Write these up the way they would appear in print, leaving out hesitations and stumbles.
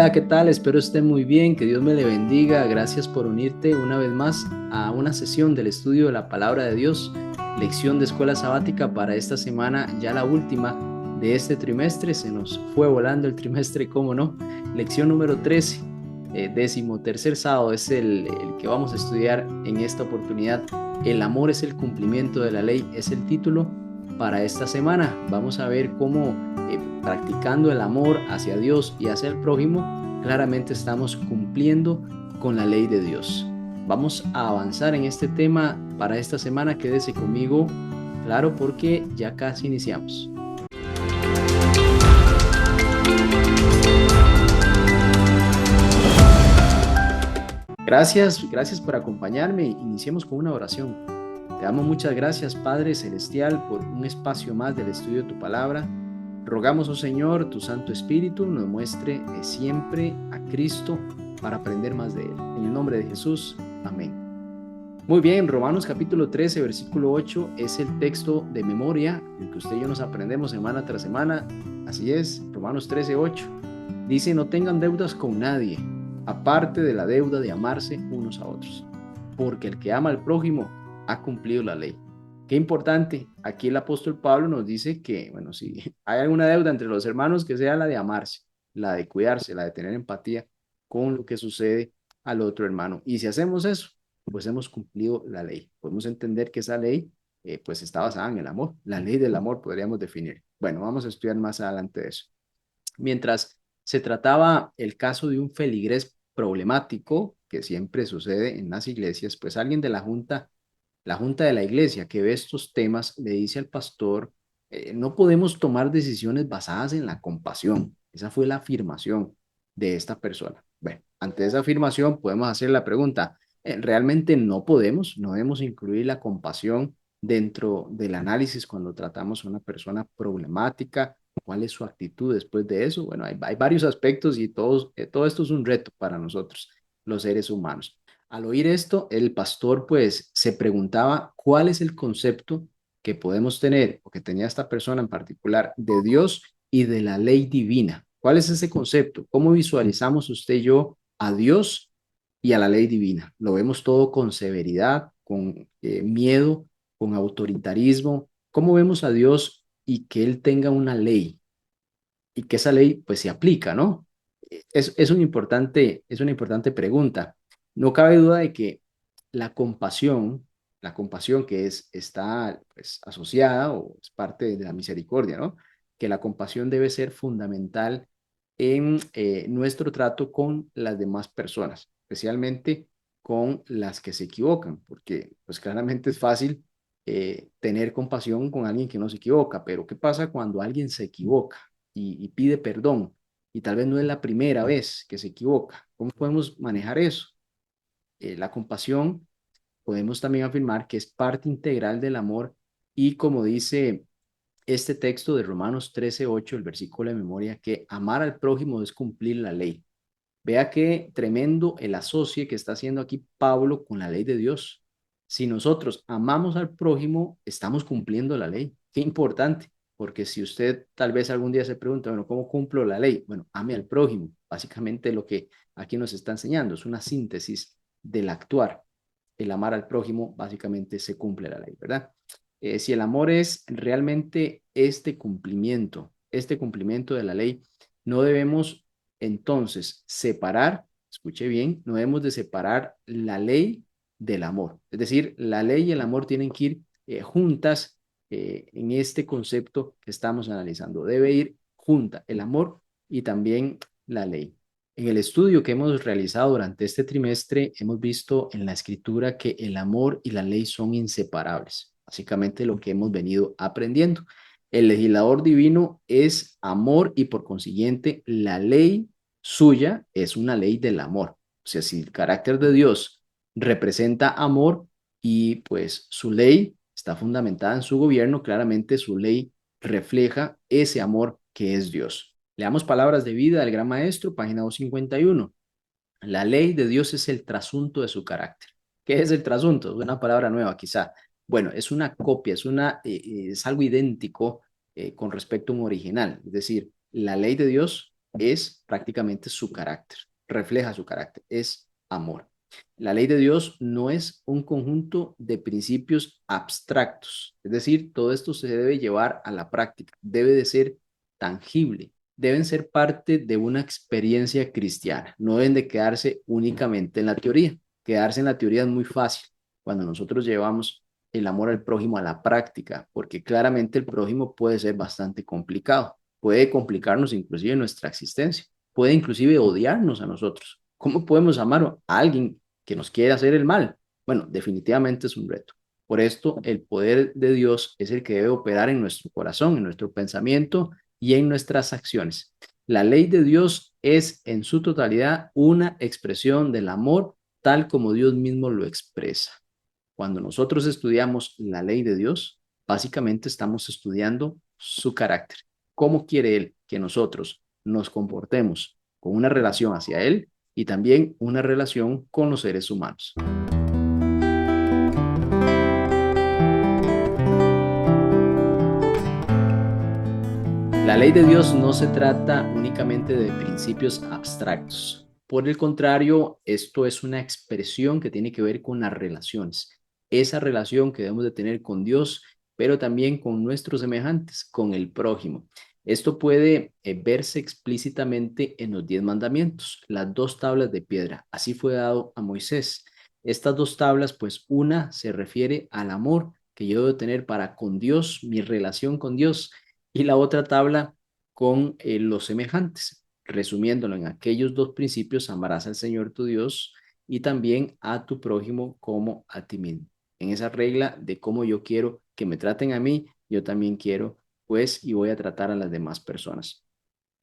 Hola, ¿qué tal? Espero esté muy bien, que Dios me le bendiga. Gracias por unirte una vez más a una sesión del estudio de la Palabra de Dios, lección de escuela sabática para esta semana, ya la última de este trimestre. Se nos fue volando el trimestre, ¿cómo no? Lección número 13, 13º sábado, es el que vamos a estudiar en esta oportunidad. El amor es el cumplimiento de la ley, es el título para esta semana. Vamos a ver cómo practicando el amor hacia Dios y hacia el prójimo, claramente estamos cumpliendo con la ley de Dios. Vamos a avanzar en este tema para esta semana. Quédese conmigo, claro, porque ya casi iniciamos. Gracias por acompañarme. Iniciemos con una oración. Te damos muchas gracias, Padre Celestial, por un espacio más del estudio de tu palabra. Rogamos, oh Señor, tu Santo Espíritu nos muestre siempre a Cristo para aprender más de Él. En el nombre de Jesús, amén. Muy bien, Romanos capítulo 13, versículo 8 es el texto de memoria, el que usted y yo nos aprendemos semana tras semana. Así es, Romanos 13, 8. Dice, no tengan deudas con nadie, aparte de la deuda de amarse unos a otros, porque el que ama al prójimo ha cumplido la ley. Qué importante, aquí el apóstol Pablo nos dice que, bueno, si hay alguna deuda entre los hermanos, que sea la de amarse, la de cuidarse, la de tener empatía con lo que sucede al otro hermano. Y si hacemos eso, pues hemos cumplido la ley. Podemos entender que esa ley, pues está basada en el amor. La ley del amor podríamos definir. Bueno, vamos a estudiar más adelante de eso. Mientras se trataba el caso de un feligrés problemático, que siempre sucede en las iglesias, pues alguien de la junta de la iglesia que ve estos temas le dice al pastor, no podemos tomar decisiones basadas en la compasión. Esa fue la afirmación de esta persona. Bueno, ante esa afirmación podemos hacer la pregunta, ¿realmente no debemos incluir la compasión dentro del análisis cuando tratamos a una persona problemática? ¿Cuál es su actitud después de eso? Bueno, hay varios aspectos y todo esto es un reto para nosotros, los seres humanos. Al oír esto, el pastor pues se preguntaba cuál es el concepto que podemos tener o que tenía esta persona en particular de Dios y de la ley divina. ¿Cuál es ese concepto? ¿Cómo visualizamos usted y yo a Dios y a la ley divina? Lo vemos todo con severidad, con miedo, con autoritarismo. ¿Cómo vemos a Dios y que Él tenga una ley y que esa ley pues se aplica, ¿no? Es una importante pregunta. No cabe duda de que la compasión que está pues, asociada o es parte de la misericordia, ¿no? Que la compasión debe ser fundamental en nuestro trato con las demás personas, especialmente con las que se equivocan, porque pues claramente es fácil tener compasión con alguien que no se equivoca, pero ¿qué pasa cuando alguien se equivoca y pide perdón? Y tal vez no es la primera vez que se equivoca. ¿Cómo podemos manejar eso? La compasión podemos también afirmar que es parte integral del amor y como dice este texto de Romanos 13:8, el versículo de memoria, que amar al prójimo es cumplir la ley. Vea qué tremendo el asocie que está haciendo aquí Pablo con la ley de Dios. Si nosotros amamos al prójimo, estamos cumpliendo la ley. Qué importante, porque si usted tal vez algún día se pregunta, bueno, ¿cómo cumplo la ley? Bueno, ame al prójimo. Básicamente lo que aquí nos está enseñando es una síntesis del actuar. El amar al prójimo, básicamente se cumple la ley, ¿verdad? Si el amor es realmente este cumplimiento de la ley, no debemos entonces separar, escuche bien, no debemos de separar la ley del amor. Es decir, la ley y el amor tienen que ir juntas en este concepto que estamos analizando. Debe ir junta el amor y también la ley. En el estudio que hemos realizado durante este trimestre, hemos visto en la escritura que el amor y la ley son inseparables. Básicamente lo que hemos venido aprendiendo. El legislador divino es amor y por consiguiente la ley suya es una ley del amor. O sea, si el carácter de Dios representa amor y pues su ley está fundamentada en su gobierno, claramente su ley refleja ese amor que es Dios. Leamos palabras de vida del Gran Maestro, página 251. La ley de Dios es el trasunto de su carácter. ¿Qué es el trasunto? Es una palabra nueva quizá. Bueno, es una copia, es algo idéntico con respecto a un original. Es decir, la ley de Dios es prácticamente su carácter, refleja su carácter, es amor. La ley de Dios no es un conjunto de principios abstractos, es decir, todo esto se debe llevar a la práctica, debe de ser tangible, deben ser parte de una experiencia cristiana, no deben de quedarse únicamente en la teoría. Quedarse en la teoría es muy fácil cuando nosotros llevamos el amor al prójimo a la práctica, porque claramente el prójimo puede ser bastante complicado, puede complicarnos inclusive nuestra existencia, puede inclusive odiarnos a nosotros. ¿Cómo podemos amar a alguien que nos quiere hacer el mal? Bueno, definitivamente es un reto. Por esto, el poder de Dios es el que debe operar en nuestro corazón, en nuestro pensamiento y en nuestras acciones. La ley de Dios es en su totalidad una expresión del amor tal como Dios mismo lo expresa. Cuando nosotros estudiamos la ley de Dios, básicamente estamos estudiando su carácter. ¿Cómo quiere Él que nosotros nos comportemos con una relación hacia Él y también una relación con los seres humanos? La ley de Dios no se trata únicamente de principios abstractos. Por el contrario, esto es una expresión que tiene que ver con las relaciones. Esa relación que debemos de tener con Dios, pero también con nuestros semejantes, con el prójimo. Esto puede verse explícitamente en los 10 mandamientos, las 2 tablas de piedra. Así fue dado a Moisés. Estas 2 tablas, pues una se refiere al amor que yo debo tener para con Dios, mi relación con Dios, y la otra tabla con los semejantes. Resumiéndolo en aquellos 2 principios, amarás al Señor tu Dios y también a tu prójimo como a ti mismo. En esa regla de cómo yo quiero que me traten a mí, yo también quiero, pues, y voy a tratar a las demás personas.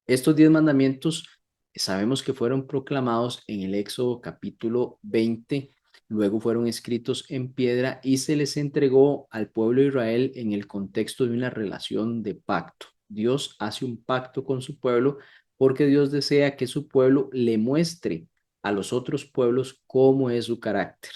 Estos 10 mandamientos sabemos que fueron proclamados en el Éxodo capítulo 20, luego fueron escritos en piedra y se les entregó al pueblo de Israel en el contexto de una relación de pacto. Dios hace un pacto con su pueblo porque Dios desea que su pueblo le muestre a los otros pueblos cómo es su carácter.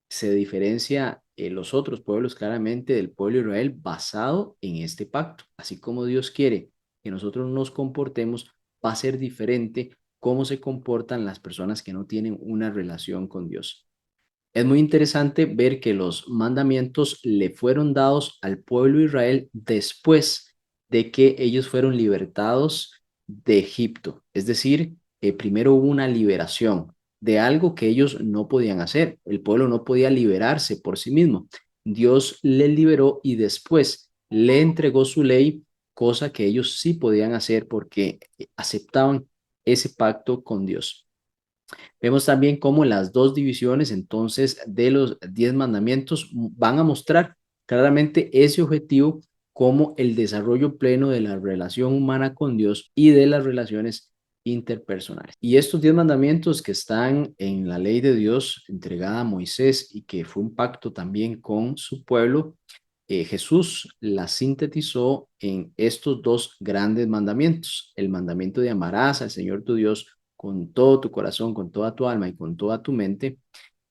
Se diferencia los otros pueblos claramente del pueblo de Israel basado en este pacto. Así como Dios quiere que nosotros nos comportemos, va a ser diferente cómo se comportan las personas que no tienen una relación con Dios. Es muy interesante ver que los mandamientos le fueron dados al pueblo de Israel después de que ellos fueron libertados de Egipto. Es decir, primero hubo una liberación de algo que ellos no podían hacer. El pueblo no podía liberarse por sí mismo. Dios les liberó y después le entregó su ley, cosa que ellos sí podían hacer porque aceptaban ese pacto con Dios. Vemos también cómo las 2 divisiones entonces de los 10 mandamientos van a mostrar claramente ese objetivo como el desarrollo pleno de la relación humana con Dios y de las relaciones interpersonales. Y estos 10 mandamientos que están en la ley de Dios entregada a Moisés y que fue un pacto también con su pueblo, Jesús la sintetizó en estos 2 grandes mandamientos: el mandamiento de amarás al Señor tu Dios con todo tu corazón, con toda tu alma y con toda tu mente.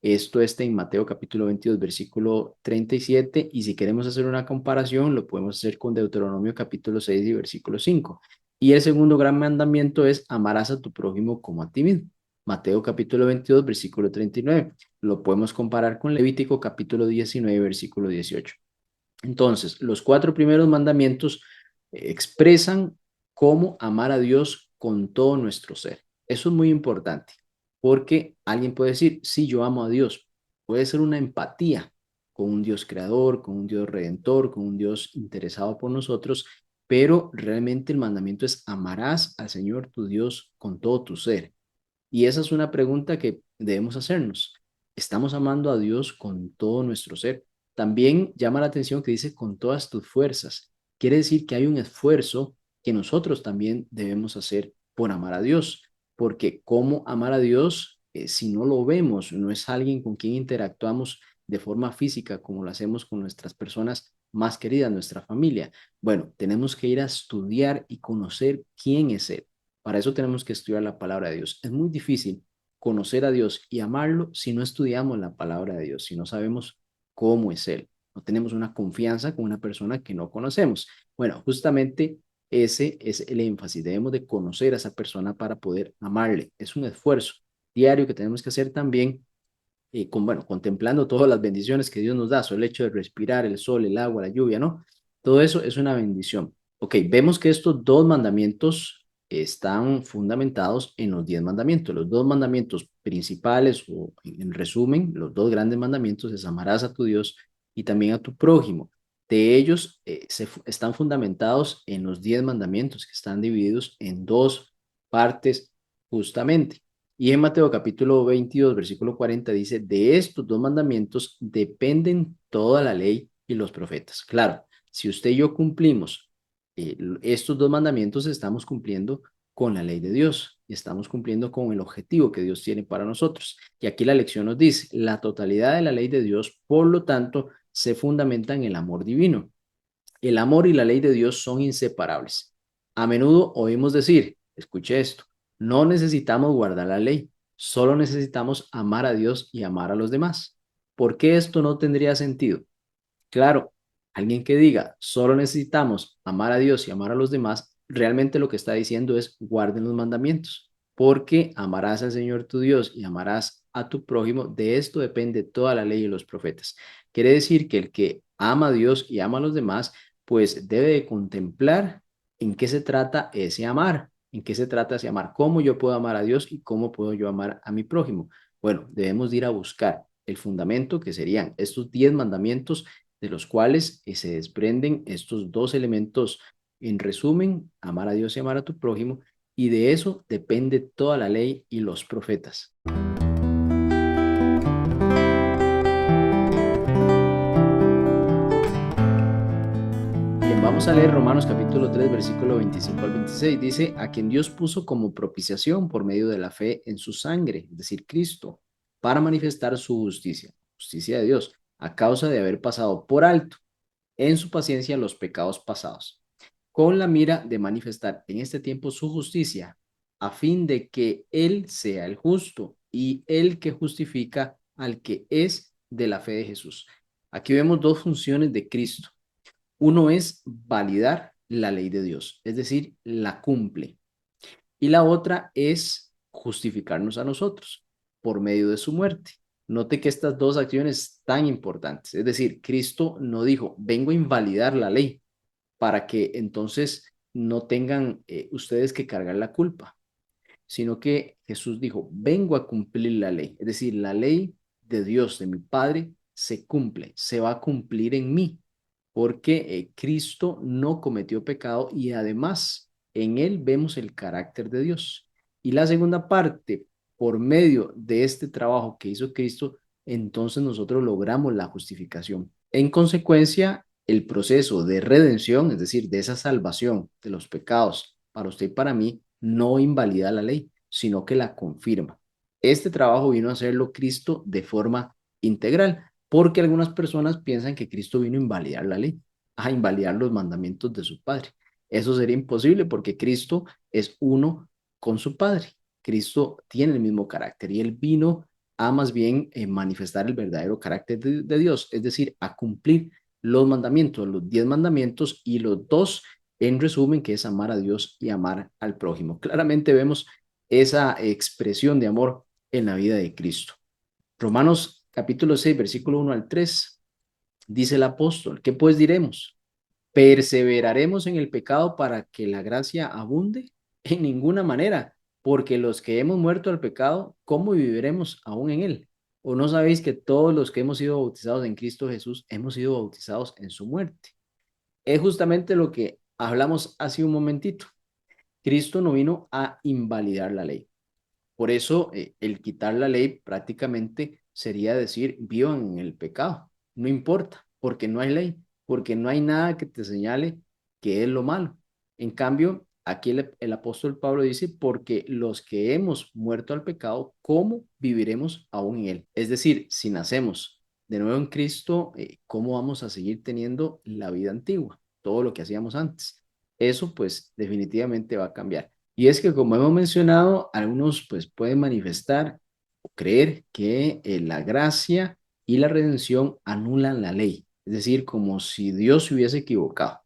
Esto está en Mateo capítulo 22, versículo 37, y si queremos hacer una comparación, lo podemos hacer con Deuteronomio capítulo 6 y versículo 5. Y el segundo gran mandamiento es amarás a tu prójimo como a ti mismo. Mateo capítulo 22, versículo 39. Lo podemos comparar con Levítico capítulo 19, versículo 18. Entonces, los 4 primeros mandamientos expresan cómo amar a Dios con todo nuestro ser. Eso es muy importante, porque alguien puede decir, sí, yo amo a Dios. Puede ser una empatía con un Dios creador, con un Dios redentor, con un Dios interesado por nosotros, pero realmente el mandamiento es amarás al Señor tu Dios con todo tu ser. Y esa es una pregunta que debemos hacernos. ¿Estamos amando a Dios con todo nuestro ser? También llama la atención que dice con todas tus fuerzas. Quiere decir que hay un esfuerzo que nosotros también debemos hacer por amar a Dios, porque cómo amar a Dios si no lo vemos, no es alguien con quien interactuamos de forma física como lo hacemos con nuestras personas más queridas, nuestra familia. Bueno, tenemos que ir a estudiar y conocer quién es Él. Para eso tenemos que estudiar la palabra de Dios. Es muy difícil conocer a Dios y amarlo si no estudiamos la palabra de Dios, si no sabemos cómo es Él. No tenemos una confianza con una persona que no conocemos. Bueno, justamente ese es el énfasis. Debemos de conocer a esa persona para poder amarle. Es un esfuerzo diario que tenemos que hacer también, bueno, contemplando todas las bendiciones que Dios nos da, solo el hecho de respirar, el sol, el agua, la lluvia, ¿no? Todo eso es una bendición. Ok, vemos que estos dos mandamientos están fundamentados en los 10 mandamientos. Los dos mandamientos principales, o en resumen, los dos grandes mandamientos es amarás a tu Dios y también a tu prójimo. De ellos están fundamentados en los 10 mandamientos que están divididos en dos partes justamente. Y en Mateo capítulo 22, versículo 40 dice, de estos dos mandamientos dependen toda la ley y los profetas. Claro, si usted y yo cumplimos estos dos mandamientos, estamos cumpliendo con la ley de Dios y estamos cumpliendo con el objetivo que Dios tiene para nosotros. Y aquí la lección nos dice, la totalidad de la ley de Dios, por lo tanto, se fundamenta en el amor divino. El amor y la ley de Dios son inseparables. A menudo oímos decir, escuche esto, no necesitamos guardar la ley, solo necesitamos amar a Dios y amar a los demás. ¿Por qué esto no tendría sentido? Claro, alguien que diga, solo necesitamos amar a Dios y amar a los demás, realmente lo que está diciendo es guarden los mandamientos, porque amarás al Señor tu Dios y amarás a tu prójimo. De esto depende toda la ley y los profetas. Quiere decir que el que ama a Dios y ama a los demás, pues debe de contemplar en qué se trata ese amar, en qué se trata ese amar, cómo yo puedo amar a Dios y cómo puedo yo amar a mi prójimo. Bueno, debemos de ir a buscar el fundamento que serían estos 10 mandamientos de los cuales se desprenden estos dos elementos. En resumen, amar a Dios y amar a tu prójimo, y de eso depende toda la ley y los profetas. Bien, vamos a leer Romanos capítulo 3, versículo 25 al 26. Dice, a quien Dios puso como propiciación por medio de la fe en su sangre, es decir, Cristo, para manifestar su justicia, justicia de Dios, a causa de haber pasado por alto en su paciencia los pecados pasados, con la mira de manifestar en este tiempo su justicia, a fin de que Él sea el justo y el que justifica al que es de la fe de Jesús. Aquí vemos dos funciones de Cristo. Uno es validar la ley de Dios, es decir, la cumple. Y la otra es justificarnos a nosotros por medio de su muerte. Note que estas dos acciones tan importantes, es decir, Cristo no dijo, vengo a invalidar la ley, para que entonces no tengan ustedes que cargar la culpa, sino que Jesús dijo, vengo a cumplir la ley, es decir, la ley de Dios, de mi Padre, se cumple, se va a cumplir en mí, porque Cristo no cometió pecado y además en él vemos el carácter de Dios. Y la segunda parte, por medio de este trabajo que hizo Cristo, entonces nosotros logramos la justificación. En consecuencia, el proceso de redención, es decir, de esa salvación de los pecados para usted y para mí, no invalida la ley, sino que la confirma. Este trabajo vino a hacerlo Cristo de forma integral, porque algunas personas piensan que Cristo vino a invalidar la ley, a invalidar los mandamientos de su Padre. Eso sería imposible porque Cristo es uno con su Padre. Cristo tiene el mismo carácter y él vino a más bien manifestar el verdadero carácter de Dios, es decir, a cumplir los mandamientos, los 10 mandamientos y los dos en resumen, que es amar a Dios y amar al prójimo. Claramente vemos esa expresión de amor en la vida de Cristo. Romanos capítulo 6, versículo 1 al 3, dice el apóstol, ¿qué pues diremos? ¿Perseveraremos en el pecado para que la gracia abunde? En ninguna manera, porque los que hemos muerto al pecado, ¿cómo viviremos aún en él? ¿O no sabéis que todos los que hemos sido bautizados en Cristo Jesús hemos sido bautizados en su muerte? Es justamente lo que hablamos hace un momentito. Cristo no vino a invalidar la ley. Por eso, el quitar la ley prácticamente sería decir, vivan en el pecado. No importa, porque no hay ley, porque no hay nada que te señale que es lo malo. En cambio, aquí el apóstol Pablo dice, porque los que hemos muerto al pecado, ¿cómo viviremos aún en él? Es decir, si nacemos de nuevo en Cristo, ¿cómo vamos a seguir teniendo la vida antigua? Todo lo que hacíamos antes. Eso pues definitivamente va a cambiar. Y es que, como hemos mencionado, algunos pues pueden manifestar o creer que la gracia y la redención anulan la ley, es decir, como si Dios se hubiese equivocado.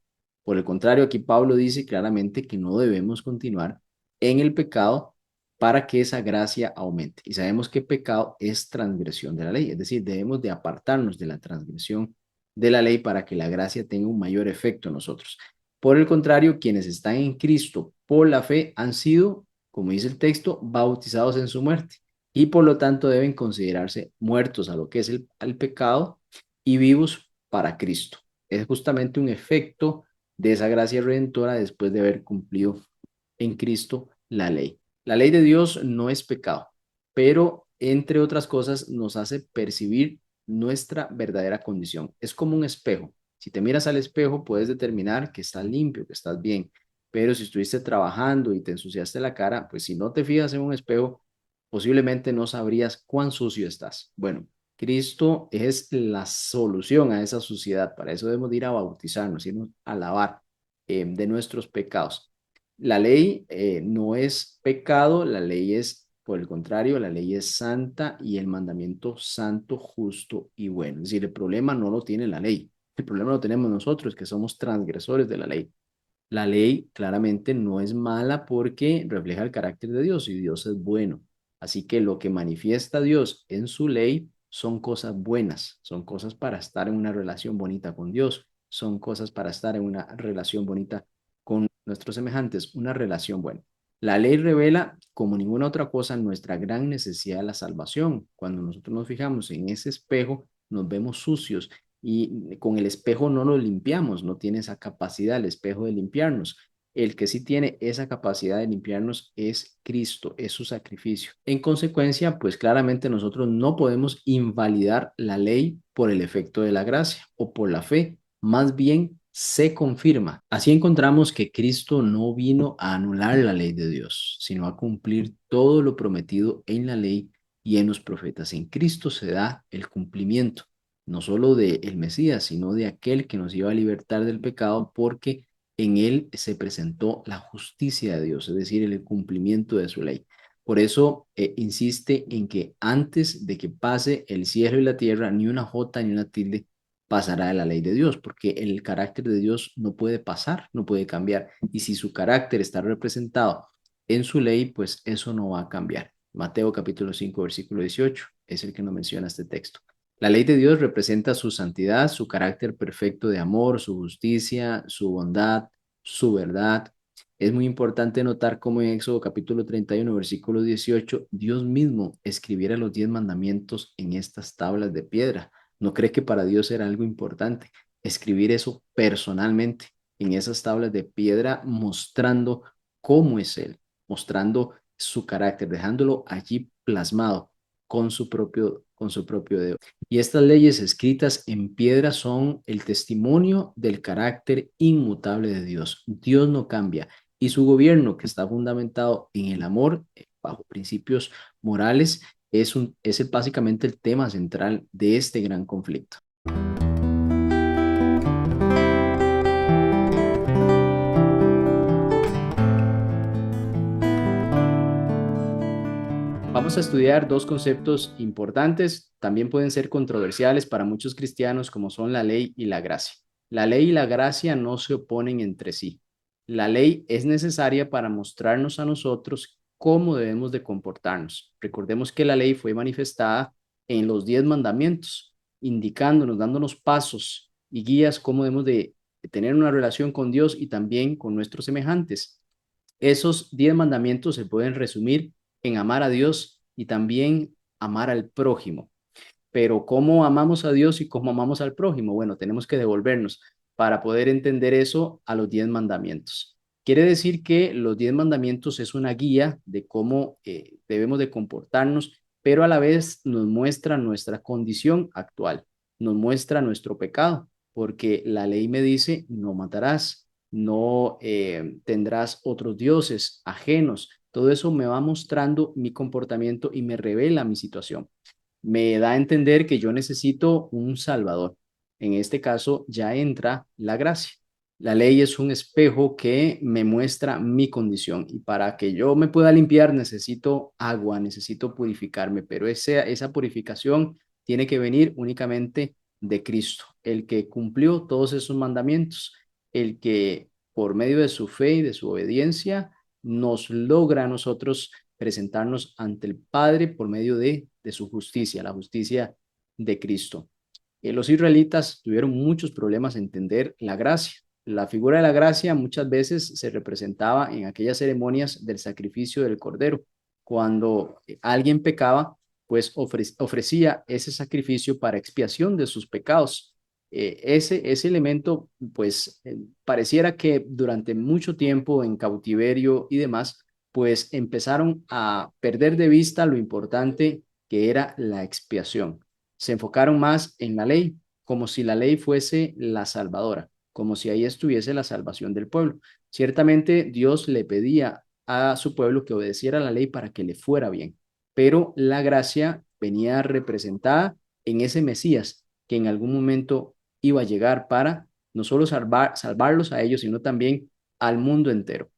Por el contrario, aquí Pablo dice claramente que no debemos continuar en el pecado para que esa gracia aumente. Y sabemos que pecado es transgresión de la ley, es decir, debemos de apartarnos de la transgresión de la ley para que la gracia tenga un mayor efecto en nosotros. Por el contrario, quienes están en Cristo por la fe han sido, como dice el texto, bautizados en su muerte y por lo tanto deben considerarse muertos a lo que es el pecado y vivos para Cristo. Es justamente un efecto de esa gracia redentora después de haber cumplido en Cristo la ley. La ley de Dios no es pecado, pero entre otras cosas nos hace percibir nuestra verdadera condición. Es como un espejo. Si te miras al espejo, puedes determinar que estás limpio, que estás bien. Pero si estuviste trabajando y te ensuciaste la cara, pues si no te fijas en un espejo, posiblemente no sabrías cuán sucio estás. Bueno, Cristo es la solución a esa suciedad. Para eso debemos ir a bautizarnos, irnos a lavar de nuestros pecados. La ley no es pecado, la ley es, por el contrario, la ley es santa y el mandamiento santo, justo y bueno. Es decir, el problema no lo tiene la ley, el problema lo tenemos nosotros, que somos transgresores de la ley. La ley claramente no es mala porque refleja el carácter de Dios y Dios es bueno. Así que lo que manifiesta Dios en su ley son cosas buenas, son cosas para estar en una relación bonita con Dios, son cosas para estar en una relación bonita con nuestros semejantes, una relación buena. La ley revela, como ninguna otra cosa, nuestra gran necesidad de la salvación. Cuando nosotros nos fijamos en ese espejo, nos vemos sucios y con el espejo no nos limpiamos, no tiene esa capacidad el espejo de limpiarnos. El que sí tiene esa capacidad de limpiarnos es Cristo, es su sacrificio. En consecuencia, pues claramente nosotros no podemos invalidar la ley por el efecto de la gracia o por la fe, más bien se confirma. Así encontramos que Cristo no vino a anular la ley de Dios, sino a cumplir todo lo prometido en la ley y en los profetas. En Cristo se da el cumplimiento no solo de el Mesías, sino de aquel que nos iba a libertar del pecado, porque en él se presentó la justicia de Dios, es decir, el cumplimiento de su ley. Por eso insiste en que antes de que pase el cielo y la tierra, ni una jota ni una tilde pasará de la ley de Dios, porque el carácter de Dios no puede pasar, no puede cambiar. Y si su carácter está representado en su ley, pues eso no va a cambiar. Mateo capítulo 5 versículo 18 es el que nos menciona este texto. La ley de Dios representa su santidad, su carácter perfecto de amor, su justicia, su bondad, su verdad. Es muy importante notar cómo en Éxodo capítulo 31, versículo 18, Dios mismo escribiera los 10 mandamientos en estas tablas de piedra. ¿No cree que para Dios era algo importante escribir eso personalmente en esas tablas de piedra, mostrando cómo es Él, mostrando su carácter, dejándolo allí plasmado con su propio dedo? Y estas leyes escritas en piedra son el testimonio del carácter inmutable de Dios. Dios no cambia y su gobierno, que está fundamentado en el amor, bajo principios morales, es básicamente el tema central de este gran conflicto. Vamos a estudiar dos conceptos importantes, también pueden ser controversiales para muchos cristianos, como son la ley y la gracia. La ley y la gracia no se oponen entre sí. La ley es necesaria para mostrarnos a nosotros cómo debemos de comportarnos. Recordemos que la ley fue manifestada en los 10 mandamientos, indicándonos, dándonos pasos y guías cómo debemos de tener una relación con Dios y también con nuestros semejantes. Esos 10 mandamientos se pueden resumir en amar a Dios y también amar al prójimo. Pero ¿cómo amamos a Dios y cómo amamos al prójimo? Bueno, tenemos que devolvernos para poder entender eso a los 10 mandamientos. Quiere decir que los 10 mandamientos es una guía de cómo debemos de comportarnos, pero a la vez nos muestra nuestra condición actual, nos muestra nuestro pecado, porque la ley me dice, no matarás, no tendrás otros dioses ajenos. Todo eso me va mostrando mi comportamiento y me revela mi situación. Me da a entender que yo necesito un salvador. En este caso ya entra la gracia. La ley es un espejo que me muestra mi condición y para que yo me pueda limpiar necesito agua, necesito purificarme, pero esa purificación tiene que venir únicamente de Cristo, el que cumplió todos esos mandamientos. el que por medio de su fe y de su obediencia nos logra a nosotros presentarnos ante el Padre por medio de su justicia, la justicia de Cristo. Los israelitas tuvieron muchos problemas en entender la gracia. La figura de la gracia muchas veces se representaba en aquellas ceremonias del sacrificio del cordero. Cuando alguien pecaba, pues ofrecía ese sacrificio para expiación de sus pecados. Ese elemento, pues pareciera que durante mucho tiempo en cautiverio y demás, pues empezaron a perder de vista lo importante que era la expiación. Se enfocaron más en la ley, como si la ley fuese la salvadora, como si ahí estuviese la salvación del pueblo. Ciertamente Dios le pedía a su pueblo que obedeciera la ley para que le fuera bien, pero la gracia venía representada en ese Mesías que en algún momento iba a llegar para no solo salvarlos a ellos, sino también al mundo entero.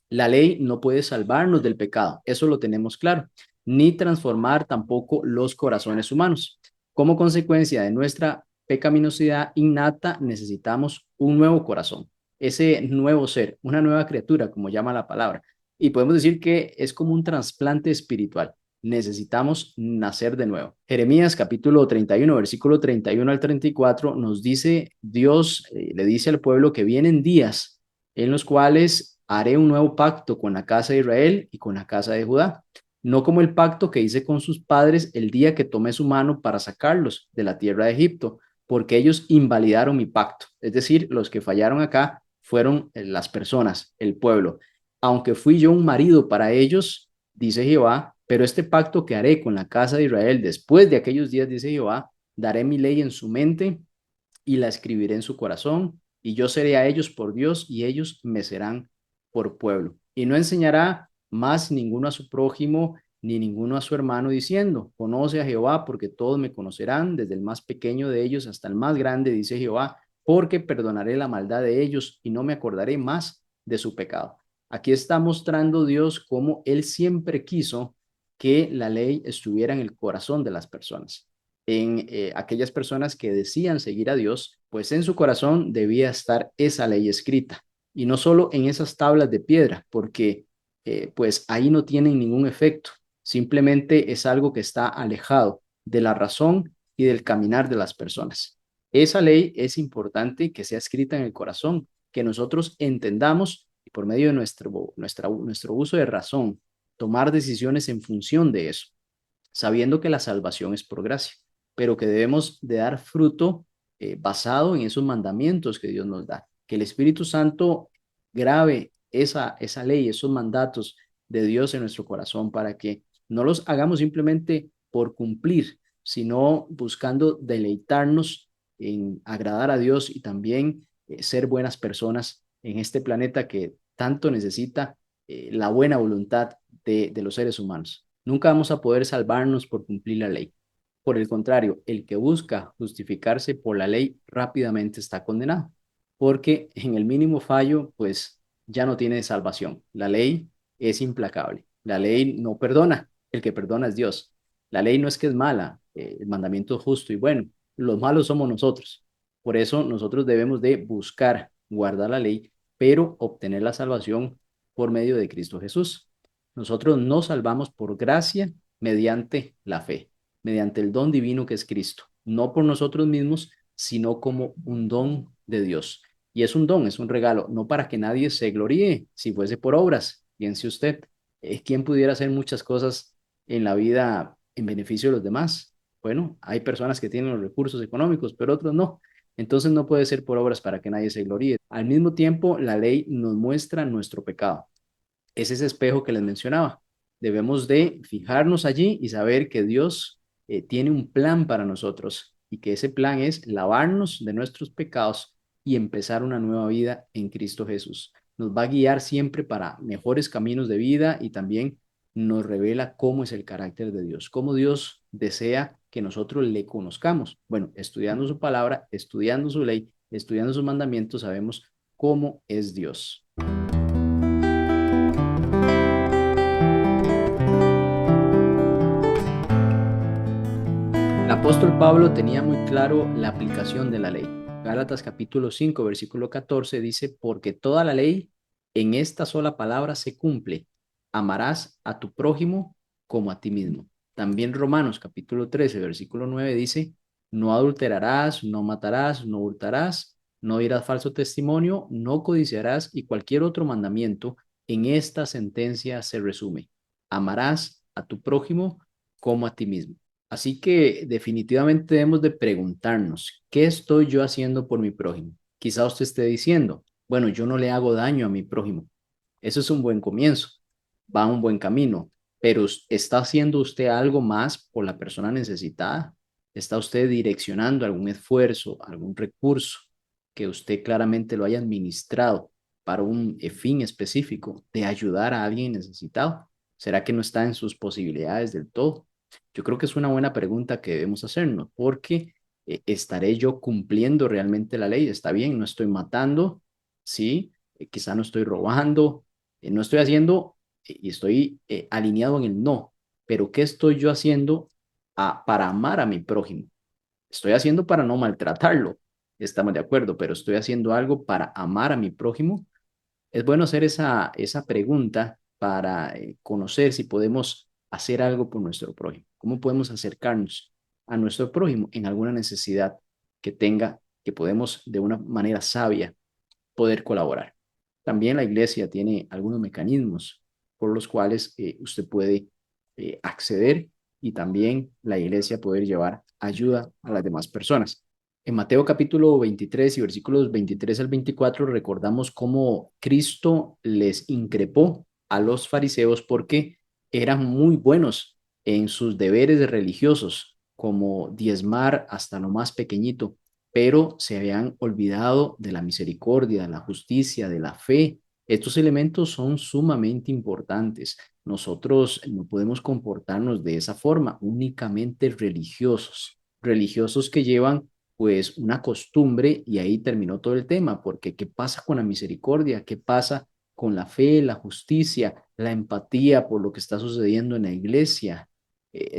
La ley no puede salvarnos del pecado, eso lo tenemos claro, ni transformar tampoco los corazones humanos. Como consecuencia de nuestra pecaminosidad innata, necesitamos un nuevo corazón, ese nuevo ser, una nueva criatura, como llama la palabra. Y podemos decir que es como un trasplante espiritual. Necesitamos nacer de nuevo. Jeremías capítulo 31, versículo 31 al 34 nos dice, Dios le dice al pueblo que vienen días en los cuales haré un nuevo pacto con la casa de Israel y con la casa de Judá, no como el pacto que hice con sus padres el día que tomé su mano para sacarlos de la tierra de Egipto, porque ellos invalidaron mi pacto. Es decir, los que fallaron acá fueron las personas, el pueblo. Aunque fui yo un marido para ellos, dice Jehová, pero este pacto que haré con la casa de Israel después de aquellos días, dice Jehová, daré mi ley en su mente y la escribiré en su corazón, y yo seré a ellos por Dios, y ellos me serán por pueblo. Y no enseñará más ninguno a su prójimo, ni ninguno a su hermano, diciendo, conoce a Jehová, porque todos me conocerán, desde el más pequeño de ellos hasta el más grande, dice Jehová, porque perdonaré la maldad de ellos, y no me acordaré más de su pecado. Aquí está mostrando Dios cómo Él siempre quiso que la ley estuviera en el corazón de las personas, en aquellas personas que decían seguir a Dios, pues en su corazón debía estar esa ley escrita y no solo en esas tablas de piedra, porque pues ahí no tienen ningún efecto, simplemente es algo que está alejado de la razón y del caminar de las personas. Esa ley es importante que sea escrita en el corazón, que nosotros entendamos y por medio de nuestro uso de razón, tomar decisiones en función de eso, sabiendo que la salvación es por gracia, pero que debemos de dar fruto basado en esos mandamientos que Dios nos da. Que el Espíritu Santo grave esa ley, esos mandatos de Dios en nuestro corazón para que no los hagamos simplemente por cumplir, sino buscando deleitarnos en agradar a Dios y también ser buenas personas en este planeta que tanto necesita la buena voluntad de los seres humanos. Nunca vamos a poder salvarnos por cumplir la ley. Por el contrario, el que busca justificarse por la ley rápidamente está condenado, porque en el mínimo fallo, pues ya no tiene salvación. La ley es implacable. La ley no perdona. El que perdona es Dios. La ley no es que es mala, el mandamiento es justo y bueno. Los malos somos nosotros. Por eso nosotros debemos de buscar guardar la ley, pero obtener la salvación por medio de Cristo Jesús. Nosotros nos salvamos por gracia mediante la fe, mediante el don divino que es Cristo, no por nosotros mismos, sino como un don de Dios. Y es un don, es un regalo, no para que nadie se gloríe. Si fuese por obras, piense usted, ¿quién pudiera hacer muchas cosas en la vida en beneficio de los demás? Bueno, hay personas que tienen los recursos económicos, pero otros no. Entonces no puede ser por obras para que nadie se gloríe. Al mismo tiempo, la ley nos muestra nuestro pecado. Es ese espejo que les mencionaba. Debemos de fijarnos allí y saber que Dios tiene un plan para nosotros y que ese plan es lavarnos de nuestros pecados y empezar una nueva vida en Cristo Jesús. Nos va a guiar siempre para mejores caminos de vida y también nos revela cómo es el carácter de Dios, cómo Dios desea que nosotros le conozcamos. Bueno, estudiando su palabra, estudiando su ley, estudiando sus mandamientos, sabemos cómo es Dios. El apóstol Pablo tenía muy claro la aplicación de la ley. Gálatas capítulo 5 versículo 14 dice, porque toda la ley en esta sola palabra se cumple, amarás a tu prójimo como a ti mismo. También Romanos capítulo 13 versículo 9 dice, no adulterarás, no matarás, no hurtarás, no dirás falso testimonio, no codiciarás y cualquier otro mandamiento en esta sentencia se resume, amarás a tu prójimo como a ti mismo. Así que definitivamente debemos de preguntarnos, ¿qué estoy yo haciendo por mi prójimo? Quizá usted esté diciendo, bueno, yo no le hago daño a mi prójimo. Eso es un buen comienzo, va a un buen camino, pero ¿está haciendo usted algo más por la persona necesitada? ¿Está usted direccionando algún esfuerzo, algún recurso que usted claramente lo haya administrado para un fin específico de ayudar a alguien necesitado? ¿Será que no está en sus posibilidades del todo? Yo creo que es una buena pregunta que debemos hacernos, porque ¿estaré yo cumpliendo realmente la ley? ¿Está bien? ¿No estoy matando? Sí, quizá no estoy robando, no estoy haciendo y estoy alineado en el no, pero ¿qué estoy yo haciendo para amar a mi prójimo? Estoy haciendo para no maltratarlo, estamos de acuerdo, pero estoy haciendo algo para amar a mi prójimo. Es bueno hacer esa pregunta para conocer si podemos hacer algo por nuestro prójimo. ¿Cómo podemos acercarnos a nuestro prójimo en alguna necesidad que tenga, que podemos de una manera sabia poder colaborar? También la iglesia tiene algunos mecanismos por los cuales usted puede acceder y también la iglesia poder llevar ayuda a las demás personas. En Mateo capítulo 23 y versículos 23 al 24 recordamos cómo Cristo les increpó a los fariseos porque eran muy buenos en sus deberes religiosos, como diezmar hasta lo más pequeñito, pero se habían olvidado de la misericordia, de la justicia, de la fe. Estos elementos son sumamente importantes. Nosotros no podemos comportarnos de esa forma, únicamente religiosos, religiosos que llevan pues una costumbre y ahí terminó todo el tema, porque ¿qué pasa con la misericordia? ¿Qué pasa con la fe, la justicia, la empatía por lo que está sucediendo en la iglesia?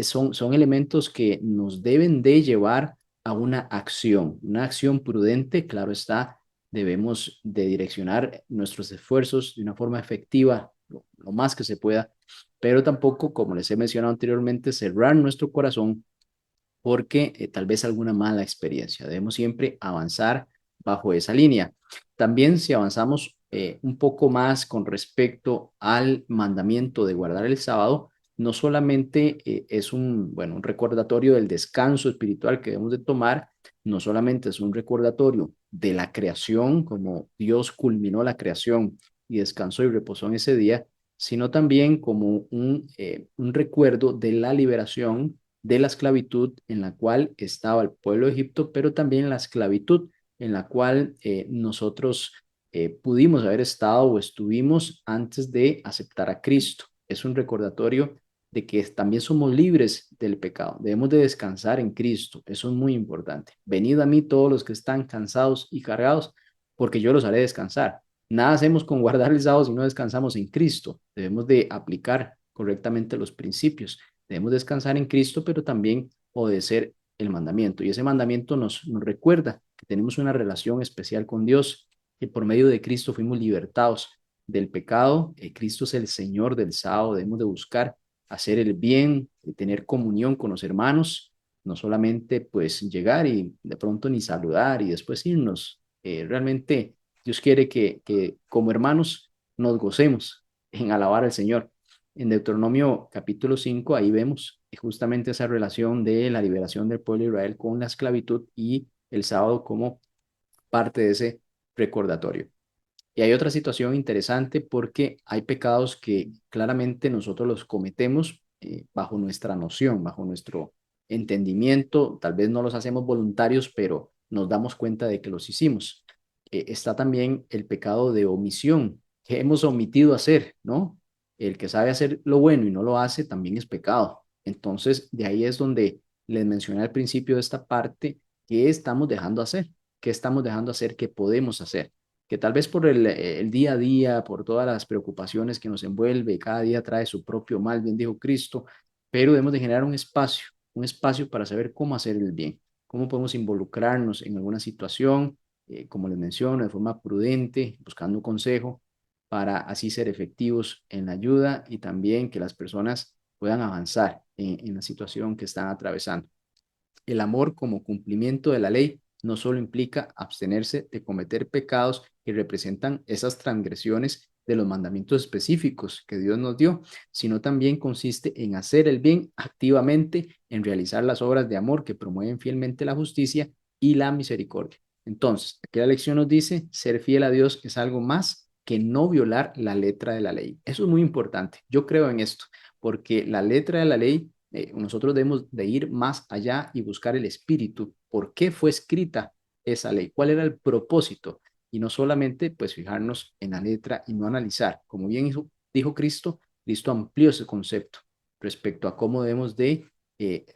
Son elementos que nos deben de llevar a una acción prudente, claro está, debemos de direccionar nuestros esfuerzos de una forma efectiva, lo más que se pueda, pero tampoco, como les he mencionado anteriormente, cerrar nuestro corazón porque tal vez alguna mala experiencia. Debemos siempre avanzar bajo esa línea. También si avanzamos un poco más con respecto al mandamiento de guardar el sábado, no solamente es bueno, un recordatorio del descanso espiritual que debemos de tomar, no solamente es un recordatorio de la creación, como Dios culminó la creación y descansó y reposó en ese día, sino también como un recuerdo de la liberación de la esclavitud en la cual estaba el pueblo de Egipto, pero también la esclavitud en la cual nosotros pudimos haber estado o estuvimos antes de aceptar a Cristo. Es un recordatorio de que también somos libres del pecado. Debemos de descansar en Cristo. Eso es muy importante. Venid a mí todos los que están cansados y cargados, porque yo los haré descansar. Nada hacemos con guardar el sábado si no descansamos en Cristo. Debemos de aplicar correctamente los principios. Debemos descansar en Cristo, pero también obedecer el mandamiento. Y ese mandamiento nos recuerda que tenemos una relación especial con Dios, que por medio de Cristo fuimos libertados del pecado. Cristo es el Señor del sábado. Debemos de buscar hacer el bien, de tener comunión con los hermanos, no solamente pues llegar y de pronto ni saludar y después irnos. Realmente Dios quiere que como hermanos nos gocemos en alabar al Señor. En Deuteronomio capítulo 5, ahí vemos justamente esa relación de la liberación del pueblo de Israel con la esclavitud y el sábado como parte de ese recordatorio. Y hay otra situación interesante porque hay pecados que claramente nosotros los cometemos bajo nuestra noción, bajo nuestro entendimiento. Tal vez no los hacemos voluntarios, pero nos damos cuenta de que los hicimos. Está también el pecado de omisión, que hemos omitido hacer, ¿no? El que sabe hacer lo bueno y no lo hace también es pecado. Entonces, de ahí es donde les mencioné al principio de esta parte, ¿qué estamos dejando hacer? ¿Qué estamos dejando hacer? ¿Qué podemos hacer? Que tal vez por el día a día, por todas las preocupaciones que nos envuelve, cada día trae su propio mal, bien dijo Cristo, pero debemos de generar un espacio para saber cómo hacer el bien, cómo podemos involucrarnos en alguna situación, como les menciono, de forma prudente, buscando consejo, para así ser efectivos en la ayuda y también que las personas puedan avanzar en la situación que están atravesando. El amor como cumplimiento de la ley no solo implica abstenerse de cometer pecados que representan esas transgresiones de los mandamientos específicos que Dios nos dio, sino también consiste en hacer el bien activamente, en realizar las obras de amor que promueven fielmente la justicia y la misericordia. Entonces, aquí la lección nos dice, ser fiel a Dios es algo más que no violar la letra de la ley. Eso es muy importante. Yo creo en esto, porque la letra de la ley nosotros debemos de ir más allá y buscar el espíritu. ¿Por qué fue escrita esa ley? ¿Cuál era el propósito? Y no solamente pues fijarnos en la letra y no analizar. Como bien dijo Cristo, Cristo amplió ese concepto respecto a cómo debemos de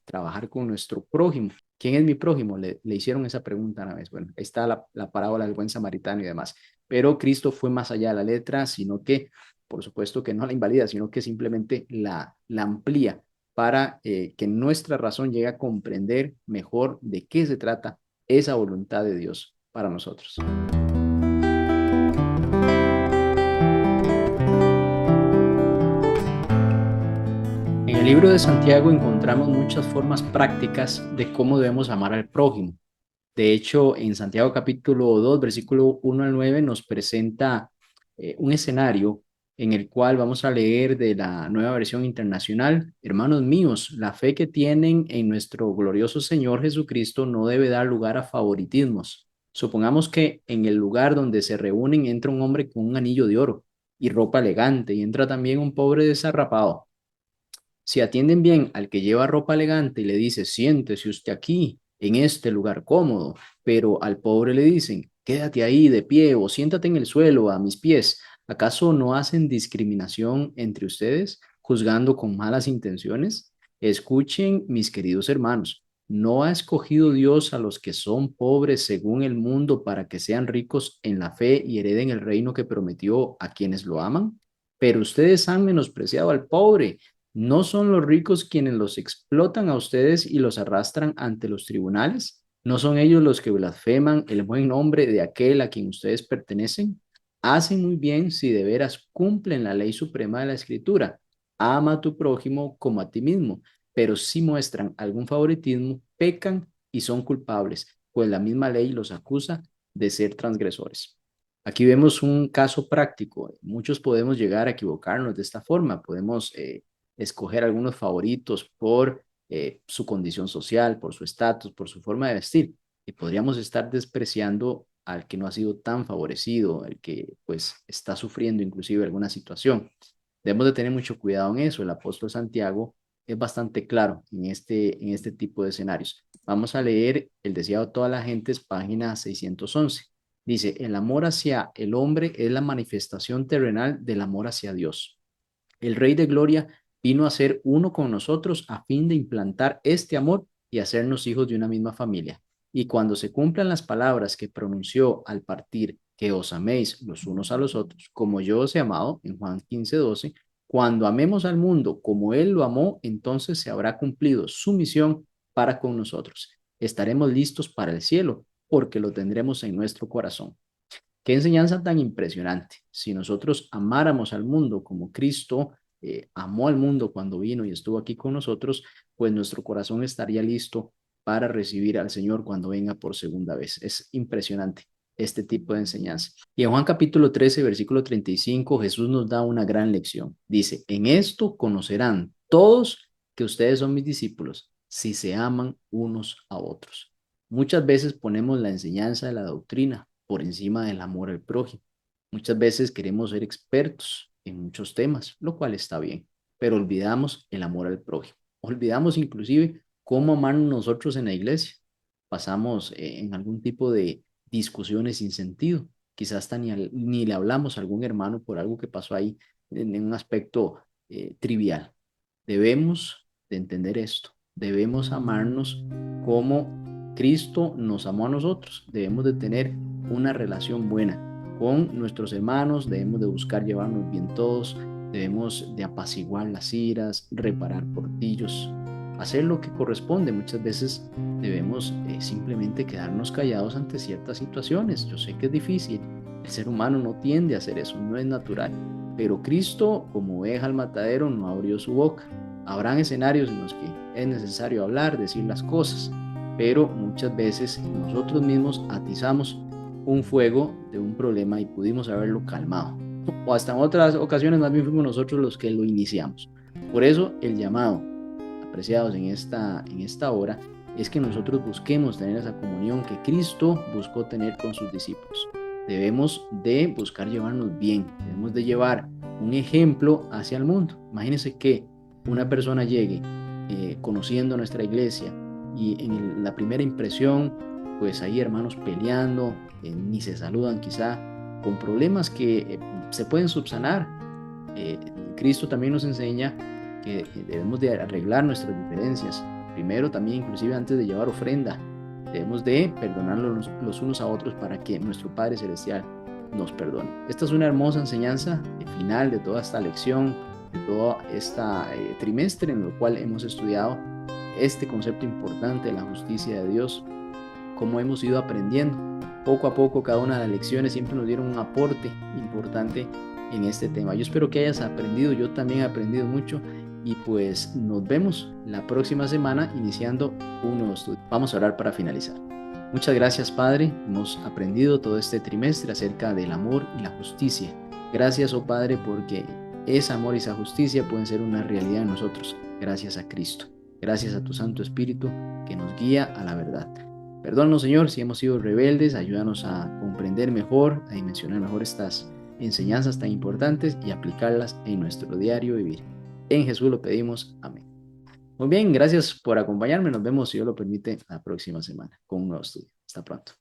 trabajar con nuestro prójimo. ¿Quién es mi prójimo? Le hicieron esa pregunta una vez. Bueno, ahí está la parábola del buen samaritano y demás. Pero Cristo fue más allá de la letra, sino que, por supuesto que no la invalida, sino que simplemente la amplía para que nuestra razón llegue a comprender mejor de qué se trata esa voluntad de Dios para nosotros. En el libro de Santiago encontramos muchas formas prácticas de cómo debemos amar al prójimo. De hecho, en Santiago capítulo 2, versículo 1 al 9, nos presenta un escenario en el cual vamos a leer de la nueva versión internacional. Hermanos míos, la fe que tienen en nuestro glorioso Señor Jesucristo no debe dar lugar a favoritismos. Supongamos que en el lugar donde se reúnen entra un hombre con un anillo de oro y ropa elegante y entra también un pobre desarrapado. Si atienden bien al que lleva ropa elegante y le dice, siéntese usted aquí, en este lugar cómodo, pero al pobre le dicen, quédate ahí de pie o siéntate en el suelo a mis pies, ¿acaso no hacen discriminación entre ustedes, juzgando con malas intenciones? Escuchen, mis queridos hermanos, ¿no ha escogido Dios a los que son pobres según el mundo para que sean ricos en la fe y hereden el reino que prometió a quienes lo aman? Pero ustedes han menospreciado al pobre. ¿No son los ricos quienes los explotan a ustedes y los arrastran ante los tribunales? ¿No son ellos los que blasfeman el buen nombre de aquel a quien ustedes pertenecen? Hacen muy bien si de veras cumplen la ley suprema de la Escritura. Ama a tu prójimo como a ti mismo, pero si muestran algún favoritismo, pecan y son culpables, pues la misma ley los acusa de ser transgresores. Aquí vemos un caso práctico. Muchos podemos llegar a equivocarnos de esta forma. Podemos escoger algunos favoritos por su condición social, por su estatus, por su forma de vestir. Y podríamos estar despreciando al que no ha sido tan favorecido, el que pues está sufriendo inclusive alguna situación. Debemos de tener mucho cuidado en eso. El apóstol Santiago es bastante claro en este tipo de escenarios. Vamos a leer el deseado de toda la gente, es página 611. Dice, el amor hacia el hombre es la manifestación terrenal del amor hacia Dios. El Rey de Gloria vino a ser uno con nosotros a fin de implantar este amor y hacernos hijos de una misma familia. Y cuando se cumplan las palabras que pronunció al partir, que os améis los unos a los otros, como yo os he amado, en Juan 15:12, cuando amemos al mundo como Él lo amó, entonces se habrá cumplido su misión para con nosotros. Estaremos listos para el cielo, porque lo tendremos en nuestro corazón. Qué enseñanza tan impresionante. Si nosotros amáramos al mundo como Cristo amó al mundo cuando vino y estuvo aquí con nosotros, pues nuestro corazón estaría listo para recibir al Señor cuando venga por segunda vez. Es impresionante este tipo de enseñanza. Y en Juan capítulo 13, versículo 35, Jesús nos da una gran lección. Dice, en esto conocerán todos que ustedes son mis discípulos, si se aman unos a otros. Muchas veces ponemos la enseñanza de la doctrina por encima del amor al prójimo. Muchas veces queremos ser expertos en muchos temas, lo cual está bien, pero olvidamos el amor al prójimo. Olvidamos inclusive cómo amarnos nosotros en la iglesia. Pasamos en algún tipo de discusiones sin sentido. Quizás hasta ni le hablamos a algún hermano por algo que pasó ahí en un aspecto trivial. Debemos de entender esto. Debemos amarnos como Cristo nos amó a nosotros. Debemos de tener una relación buena con nuestros hermanos. Debemos de buscar llevarnos bien todos. Debemos de apaciguar las iras, reparar portillos. hacer lo que corresponde. Muchas veces debemos simplemente quedarnos callados ante ciertas situaciones. Yo sé que es difícil, el ser humano no tiende a hacer eso, no es natural, pero Cristo, como oveja al matadero, no abrió su boca. Habrán escenarios en los que es necesario hablar, decir las cosas, pero muchas veces nosotros mismos atizamos un fuego de un problema y pudimos haberlo calmado. O hasta en otras ocasiones más bien fuimos nosotros los que lo iniciamos. Por eso el llamado, apreciados en esta hora, es que nosotros busquemos tener esa comunión que Cristo buscó tener con sus discípulos. Debemos de buscar llevarnos bien, debemos de llevar un ejemplo hacia el mundo. Imagínense que una persona llegue conociendo nuestra iglesia y en la primera impresión, pues hay hermanos peleando, ni se saludan quizá, con problemas que se pueden subsanar. Cristo también nos enseña que debemos de arreglar nuestras diferencias. Primero también, inclusive antes de llevar ofrenda, debemos de perdonarnos los unos a otros para que nuestro Padre Celestial nos perdone. Esta es una hermosa enseñanza final de toda esta lección, de todo este trimestre en el cual hemos estudiado este concepto importante de la justicia de Dios, cómo hemos ido aprendiendo. Poco a poco, cada una de las lecciones siempre nos dieron un aporte importante en este tema. Yo espero que hayas aprendido, yo también he aprendido mucho y pues nos vemos la próxima semana iniciando un nuevo estudio. Vamos a orar para finalizar. Muchas gracias, Padre. Hemos aprendido todo este trimestre acerca del amor y la justicia. Gracias, oh Padre, porque ese amor y esa justicia pueden ser una realidad en nosotros, gracias a Cristo. Gracias a tu Santo Espíritu que nos guía a la verdad. Perdónanos, Señor, si hemos sido rebeldes, ayúdanos a comprender mejor, a dimensionar mejor estas enseñanzas tan importantes y aplicarlas en nuestro diario vivir. En Jesús lo pedimos. Amén. Muy bien, gracias por acompañarme. Nos vemos, si Dios lo permite, la próxima semana con un nuevo estudio. Hasta pronto.